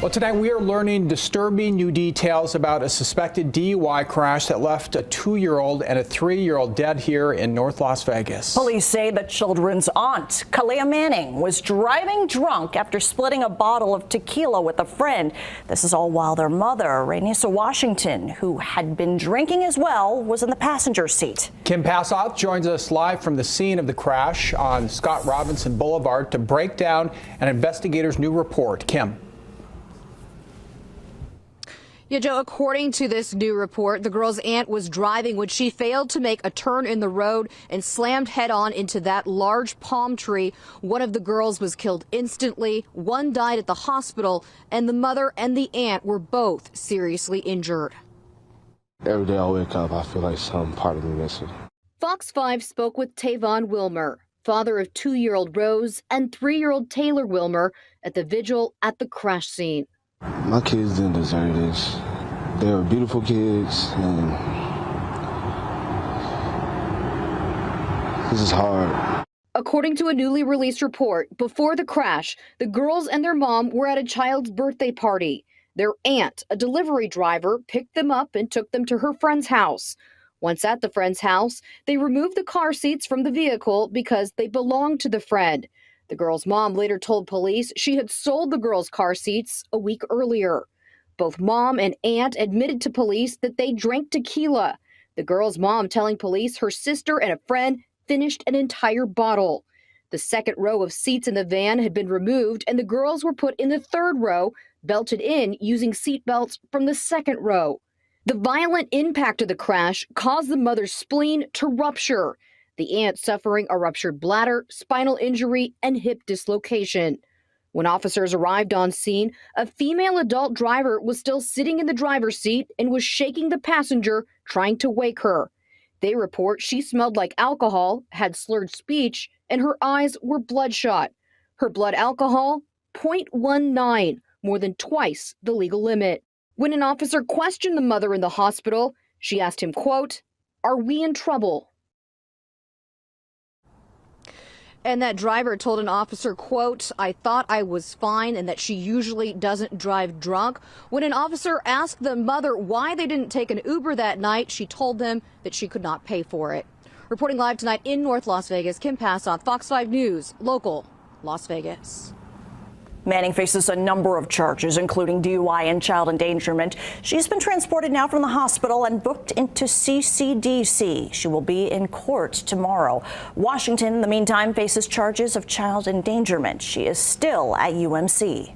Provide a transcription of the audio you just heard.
Well, tonight we are learning disturbing new details about a suspected DUI crash that left a 2-year-old and a 3-year-old dead here in North Las Vegas. Police say the children's aunt, Kalia Manning, was driving drunk after splitting a bottle of tequila with a friend. This is all while their mother, Rainisa Washington, who had been drinking as well, was in the passenger seat. Kim Passoff joins us live from the scene of the crash on Scott Robinson Boulevard to break down an investigator's new report. Kim. Yeah, Joe, according to this new report, the girl's aunt was driving when she failed to make a turn in the road and slammed head on into that large palm tree. One of the girls was killed instantly. One died at the hospital, and the mother and the aunt were both seriously injured. Every day I wake up, I feel like some part of me missing. Fox 5 spoke with Tavon Wilmer, father of 2-year-old Rose and 3-year-old Taylor Wilmer, at the vigil at the crash scene. My kids didn't deserve this. They were beautiful kids, and this is hard. According to a newly released report, before the crash, the girls and their mom were at a child's birthday party. Their aunt, a delivery driver, picked them up and took them to her friend's house. Once at the friend's house, they removed the car seats from the vehicle because they belonged to the friend. The girl's mom later told police she had sold the girls' car seats a week earlier. Both mom and aunt admitted to police that they drank tequila. The girl's mom telling police her sister and a friend finished an entire bottle. The second row of seats in the van had been removed, and the girls were put in the third row, belted in using seat belts from the second row. The violent impact of the crash caused the mother's spleen to rupture. The aunt suffering a ruptured bladder, spinal injury, and hip dislocation. When officers arrived on scene, a female adult driver was still sitting in the driver's seat and was shaking the passenger, trying to wake her. They report she smelled like alcohol, had slurred speech, and her eyes were bloodshot. Her blood alcohol, 0.19, more than twice the legal limit. When an officer questioned the mother in the hospital, she asked him, quote, "Are we in trouble?" And that driver told an officer, quote, "I thought I was fine and that she usually doesn't drive drunk." When an officer asked the mother why they didn't take an Uber that night, she told them that she could not pay for it. Reporting live tonight in North Las Vegas, Kim Passoff, Fox 5 News, local, Las Vegas. Manning faces a number of charges, including DUI and child endangerment. She's been transported now from the hospital and booked into CCDC. She will be in court tomorrow. Washington, in the meantime, faces charges of child endangerment. She is still at UMC.